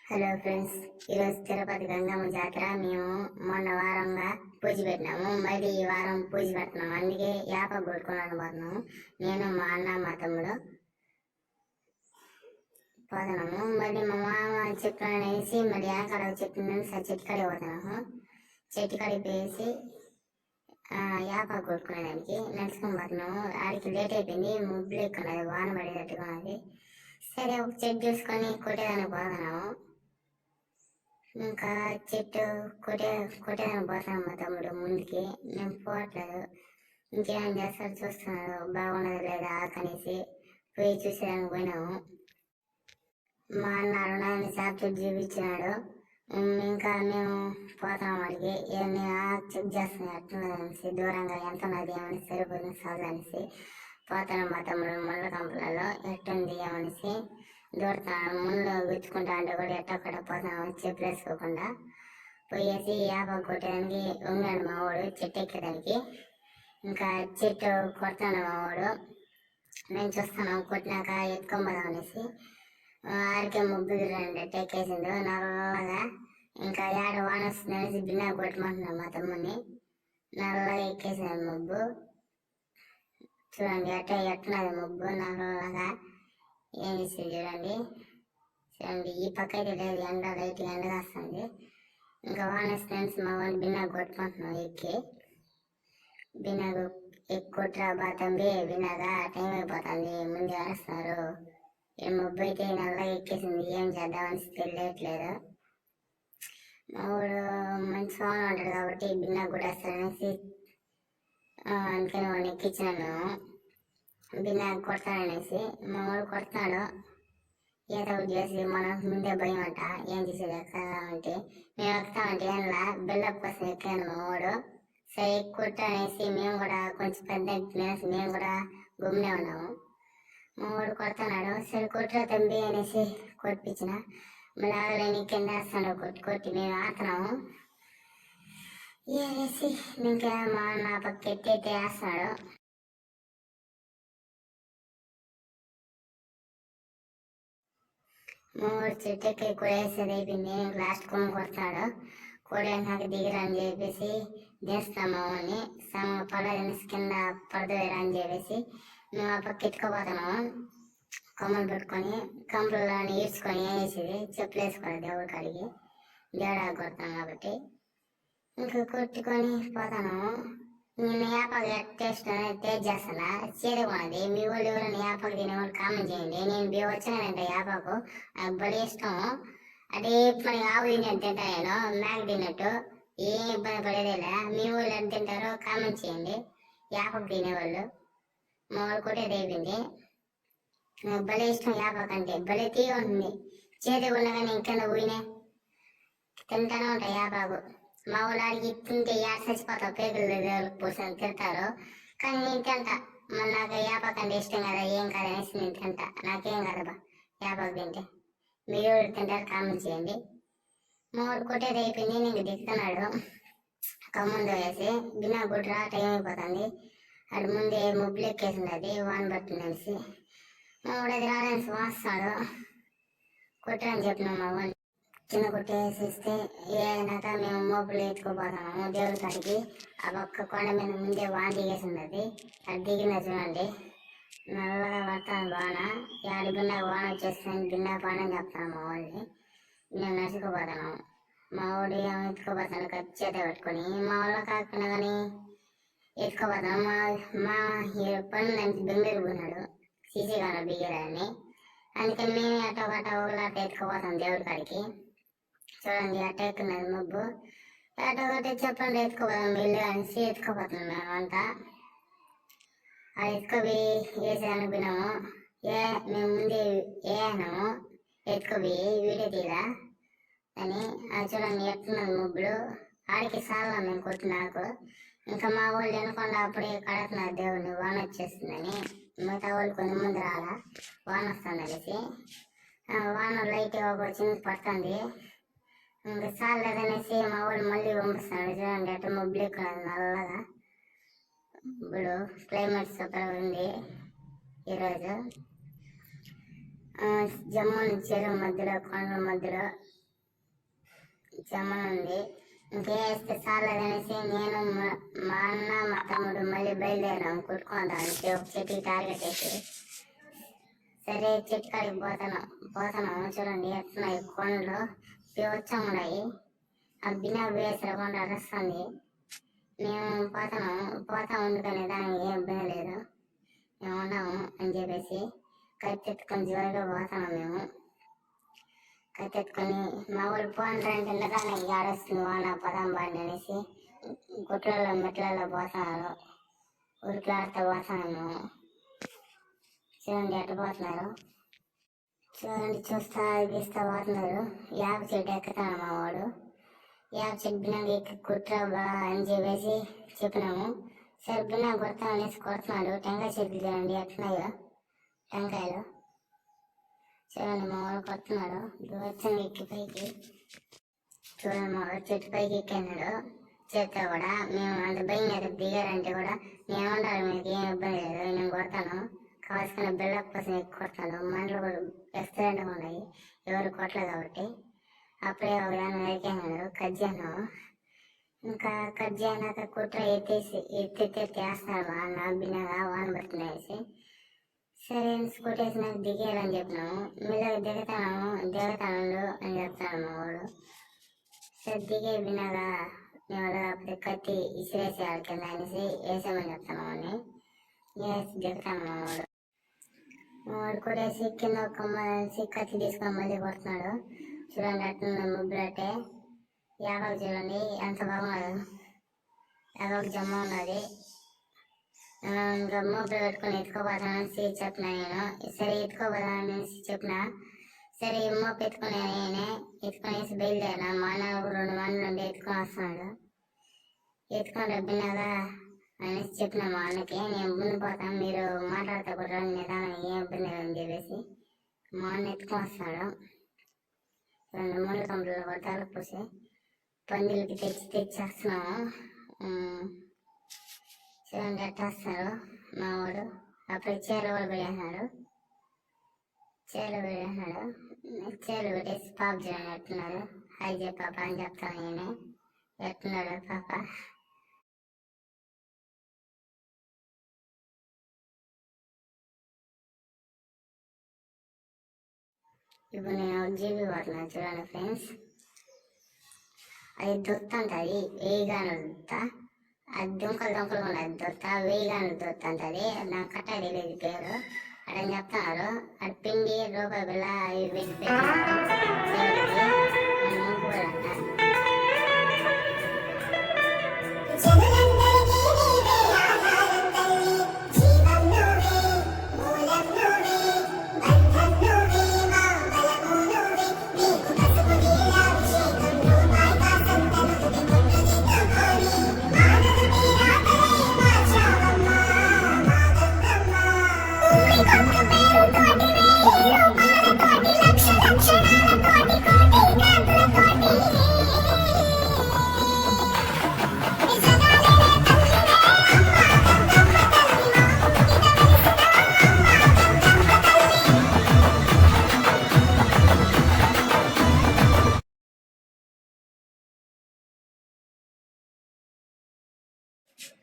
Hello friends, ఈరోజు తిరుపతి గంగమ్మ జాతర. మేము మొన్న వారంగా పూజ పెట్టినాము, మళ్ళీ ఈ వారం పూజ పెడుతున్నాము. అందుకే యాప కొట్టుకున్నాను పోతున్నాము. నేను మా అన్న మా తమ్ముడు పోతున్నాము. మళ్ళీ మా మామ చెప్పిననేసి మళ్ళీ ఆకడ చెప్పిన చెట్టు కడిగి పోతున్నాము. చెట్టు కడిగి పోయేసి యాప కొట్టుకునేదానికి నడుచుకొని పోతున్నాము. ఆడికి లేట్ అయిపోయింది, ముగ్గులు ఎక్కున్నది, వాన పడేటట్టుగా ఉన్నది. సరే ఒక చెట్టు చూసుకొని కొట్టేదానికి పోతున్నాము. ఇంకా చెట్టు కొట్టేదానికి పోతాను మా తమ్ముడు ముందుకి, నేను పోవట్లేదు. ఇంకేం చేస్తాడు చూస్తున్నాడు, బాగున్నది లేదా ఆకనేసి పోయి చూసేదానికి పోయినాము. మా అన్న రుణాన్ని చాప్టర్ చూపించినాడు. ఇంకా మేము పోతాం వాడికి ఏమి చెక్ చేస్తున్నాయి ఎట్లున్నదనేసి, దూరంగా ఎంత ఉన్నది ఏమని సరిపోతుంది చాలు అనేసి పోతాను. మా తమ్ముడు ముళ్ళ కంపలలో ఎట్టుంది ఏమనేసి దూరతాను. ముళ్ళు గుచ్చుకుంటా అంటే కూడా ఎట్టొక్కడ పోతాను చెప్పులు వేసుకోకుండా. పోయేసి యాప కొట్టేదానికి ఉంగాడు మా వాడు చెట్టు ఎక్కేదానికి. ఇంకా చెట్టు కొడతాడు మా వాడు, నేను చూస్తాను. కొట్టినాక ఎత్తుకొని అనేసి ఆరికే ముగ్గురు రెండు ఎక్కేసిండు నల్లగా. ఇంకా ఏడ వాన వస్తుంది అనేసి బిన్నా కొట్టమంటున్నాను మా తమ్ముడిని. నల్లగా ఎక్కేసాను ముగ్గు. చూడండి ఎట్టున్నది ముగ్గు నల్లగా. ఏం చేసేది చూడండి. ఈ పక్క అయితే లేదు, ఎండ లైట్ ఎండగా వస్తుంది. ఇంకా వాన వస్తుంది మా వాళ్ళు బిన్నా కొట్టుకుంటున్నాం. బిన్నాకు కొట్టురా బాతండి, బిన్నాగా టైం అయిపోతుంది, ముందే వేస్తున్నారు. ఈ ముబ్బు అయితే నల్లగా ఎక్కేసింది, ఏం చేద్దామని తెలియట్లేదు. మా వాడు మంచి వాన ఉంటాడు కాబట్టి బిన్నా కూడా వేస్తాడనేసి అందుకని వాడిని ఎక్కించినాను. బిన్నా కొడతాడనేసి మా వాడు కొడతాడు. ఏదో చేసి మనం ముందే భయం అంట, ఏం చేసేది ఎక్కదామంటే మేము ఎక్కుతామంటే అందులో బిల్డప్ కోసం ఎక్కాను మా వాడు. సరే కొట్టనేసి మేము కూడా కొంచెం పెద్ద మేము కూడా గుమ్నే ఉన్నాము. మా వాడు కొడుతున్నాడు. సరే కొట్టురా తంబి అనేసి కొట్టించిన. మళ్ళీ ఆగలేని కింద వేస్తాడు, కొట్టి మేము ఆడుతున్నాము. వేసి ఇంకా మా నా పక్క ఎట్టి వేస్తున్నాడు. మూడు చెట్టుకి కొడేసేది అయిపోయింది. లాస్ట్ కొమ్ము కొడతాడు. కొడేసాక దిగిరని చెప్పేసి దిస్తాము అని పడని కింద పడదవేరని చెప్పేసి మేము ఆ పక్క ఎత్తుకుపోతున్నాము. కొమ్మలు పెట్టుకొని కంపులలో ఈడ్చుకొని వేసేది, చెప్పులు వేసుకోవాలి దేవుడి కాడికి, దేవుడా కొడతాం కాబట్టి. ఇంకా కొట్టుకొని పోతాను. నేను యాపకు టేస్ట్ చేస్తాను, చేదుకున్నది. మీ వాళ్ళు ఎవరైనా యాపకు తినేవాళ్ళు కామెంట్ చేయండి. నేను వచ్చినానంటే యాపకు నాకు బడి ఇష్టం. అదే మనకి ఆవు తిన్నట్టు తింటా, నేను మేక తిన్నట్టు ఏం ఇబ్బంది పడేదేలే. మీ వాళ్ళు ఎంత తింటారో కామెంట్ చేయండి. యాపకు తినేవాళ్ళు మా వాళ్ళు కొట్టేది అయిపోయింది. నాకు భలే ఇష్టం యాపకు అంటే, భలే తీగ ఉంటుంది. చేదుకున్నా కానీ ఇంకెంత పోయినా తింటానే ఉంటాయి యాపాకు. మా వాళ్ళు అడిగి తింటే యాడ చచ్చిపోతావు, పేగులు పోసిన తింటారు. కానీ నేను తింటా, మరి నాకు యాపాకు అంటే ఇష్టం కదా, ఏం కాదనేసి నేను తింటా. నాకేం కదబ్బా యాపాకు తింటే. మీరు ఎవరు తింటారు కామెంట్ చేయండి. మా వాడు కొట్టేది అయిపోయింది, నీకు దిక్కుతున్నాడు. కమ్ముందు వేసి బిన్నా గుడ్రా టైం అయిపోతుంది. అటు ముందే ముబ్బులు ఎక్కేసింది, అది వాన పడుతుంది అనేసి. మా వాడు అది రాడానికి వాస్తాడు. కొట్టరని చెప్పినాం మా వాడిని. చిన్న కొట్టేసిస్తే ఏనాక మేము మోపులు ఎత్తుకోపోతాము దేవుడి కాడికి. ఆ పక్క కొండ మీద ముందే వాన దిగేసింది, అది దిగిందా చూడండి. నల్లగా పడతాను వాన. ఏడు బిన్నా వాన వచ్చేస్తుంది, బిన్నా పానని చెప్తాను మా వాళ్ళని. మేము నడుచుకుపోతాము. మా వాడు ఏమో ఎత్తుకుపోతాను చేత పెట్టుకొని. మా వాళ్ళు కాకుండా కానీ ఎత్తుకుపోతాను. మా పని నుంచి బెంగళూరు పోయినాడు, సీసీ కాడ బియ్యరాని. అందుకని మేము అట్ట ఒకలాట ఎత్తుకుపోతాం దేవుడి కాడికి. చూడండి అట్ట ఎక్కున్నది మబ్బు. అట్ట ఒకటి చెప్పండి ఎత్తుకుపోతాం బిల్లు అనేసి ఎత్తుకుపోతున్నాం మేము అంతా. ఆ ఎత్తుకుపోయి వేసేదానికి పోయినాము. మేము ముందే వేసినాము, ఎత్తుకుపోయి వీడియో తీరా అని. అది చూడండి ఎట్టున్నది మబ్బులు. ఆడికి చాలా మేము కొట్టినాకు. ఇంకా మా వాళ్ళు వినకుండా అప్పుడే కడుతున్నారు దేవుడిని, వాన వచ్చేస్తుందని. మిగతా వాళ్ళు కొన్ని ముందు రాలా, వాన వస్తుంది అనేసి. వాన లైట్గా వచ్చింది పడుతుంది. ఇంకా చాలేదనేసి మా వాళ్ళు మళ్ళీ పంపిస్తున్నాడు. చూడండి అట్ట మబ్బులు ఎక్కున్నది నల్లగా. ఇప్పుడు క్లైమేట్ సూపర్ ఉంది ఈరోజు. జమ్మూ చెరువు మధ్యలో కొండల మధ్యలో జమ్మనుంది. ఇంకేస్తే చాలదనేసి నేను మా అన్న మా తమ్ముడు మళ్ళీ బయలుదేరాము కొట్టుకుందామని ఒక చెట్టుకి టార్గెట్ వేసి. సరే చెట్టు కాడికి పోతున్నాము. చూడండి ఎట్లున్నాయి కొండలు పీవచ్చం ఉన్నాయి. ఆ బిన్నా వేసిన కొండ అరుస్తుంది. మేము పోతా ఉండుకునే దానికి ఏం ఇబ్బంది లేదు, మేము ఉన్నాము అని చెప్పేసి కత్తెత్తుకొని జోరుగా పోతున్నాం. మేము కత్తెత్తుకొని మా వాళ్ళు పోంటారంటే కానీ ఆడొస్తుంది వాన పదం బాడి అనేసి గుట్లలో మెట్లలో పోతున్నారు. ఉరికిలాడుతూ పోతున్నాం మేము. చూడండి ఎట్ట పోతున్నారు, చూడండి చూస్తా గీస్తా పోతున్నారు. యాప చెట్టు ఎక్కుతాను మా వాడు. యాప చెట్టు బిన్నాగా ఎక్కి కుట్రబా అని చెప్పేసి చెప్పినాము. సరే బిన్నా కొడతాం అనేసి కొడుతున్నాడు. టెంకాయ చెట్లు చూడండి ఎట్లున్నాయో టెంకాయలు. చూడండి మా వాడు కొడుతున్నాడు. వచ్చాను ఎక్కి పైకి. చూడండి మా వాడు చెట్టు పైకి ఎక్కినాడు. చేస్తే కూడా మేము అంత భయం కదా దిగారంటే కూడా మేముండాలి, మీకు ఏం ఇబ్బంది లేదు, నేను కొడతాను. కావాల్సిన బిల్డప్ కోసం ఎక్కువ కొడతాను. మంటలు కూడా రెస్టారెంట్గా ఉన్నాయి, ఎవరు కొట్టలేదు కాబట్టి. అప్పుడే ఒక దాన్ని నరికేసినాడు కజ్జాను. ఇంకా కజ్జానాక కుట్ర ఎత్తేస్తాడు వాన బిన్నగా వాన పడుతున్నాయేసి. సరే స్కూటేసి నాకు దిగేయాలని చెప్పినాము. మెల్లగా దిగుతాను అని చెప్తాను మా వాడు. సరే దిగే బిన్నగా మేము కాకపోతే కత్తి ఇసిరేసేయాలి కింద అనేసి వేసామని చెప్తాను అని వేసి దిగుతాను మా వాడు. మా వాడు కూడా వేసి కింద ఒక కొమ్మ కత్తి తీసుకొని మళ్ళీ కొడుతున్నాడు. చూడండి అట్లా ముబ్బులట్టే యాగకు చూడండి ఎంత బాగున్నాడు. యాగకు జమ్మ ఉన్నది. ఇంకా ముబ్బులు పెట్టుకొని ఎత్తుకోపోతానని చెప్పిన నేను. సరే ఎత్తుకోపోతాననేసి చెప్పిన. సరే మోపు ఎత్తుకునే ఎత్తుకొనేసి బయలుదేరినా. మా అన్న 2 మంది నుండి ఎత్తుకొని వస్తున్నాడు. ఎత్తుకొని రబ్బినాగా అనేసి చెప్పిన మా అన్నకి, నేను ముందు పోతాను మీరు మాట్లాడతా కూడా నిదానం ఏం ఇబ్బంది అని చెప్పేసి మా అన్న ఎత్తుకొని వస్తాడు. 2 మూల కంపెనీలు కూడా తలపూసి పందిలకి తెచ్చేస్తున్నాము. చూడండి ఎట్టేస్తారు మా వాడు. అప్పుడు చీరలు కూడా పెట్టేసినాడు. చీరలు పెట్టేసి పాప చూడండి ఎట్టున్నాడు. హాయ్ చెప్ప పాప అని చెప్తాను నేను. ఎట్టున్నాడు పాప. ఇప్పుడు నేను జీబీ పోతున్నాను చూడండి ఫ్రెండ్స్. అది దొత్త ఉంటుంది, వేయిగాను దొత్త. అది దుంకలు ఉన్నది దొత్త, వేయిగాను దొత్త ఉంటుంది. నాకు కట్ట తెలియదు పేరు. అడని చెప్తున్నారు. అది పిండి రూపాయి బిళ్ళ అవి పెట్టి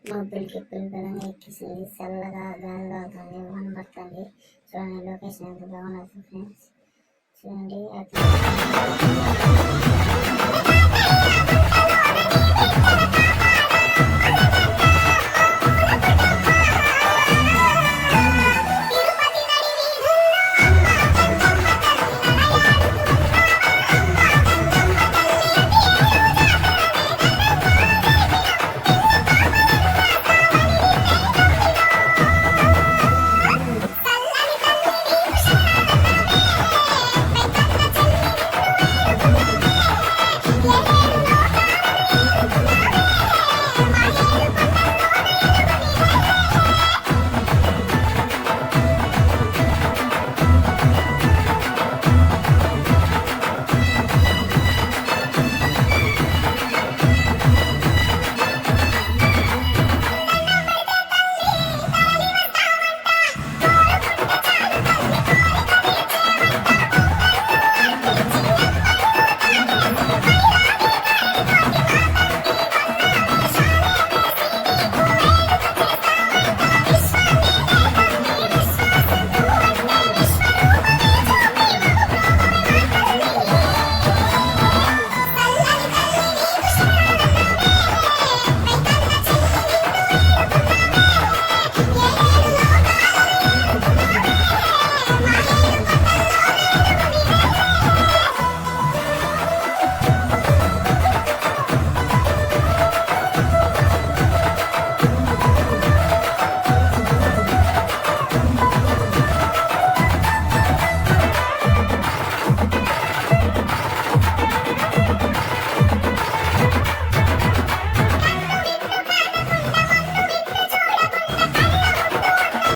మబ్బులకి పిల్లలంగా ఎక్కిసింది. చల్లగా గాలిగా అవుతుంది, వాన పడుతుంది. చూడండి లొకేషన్ ఎంత బాగున్నది ఫ్రెండ్స్. చూడండి అట్లా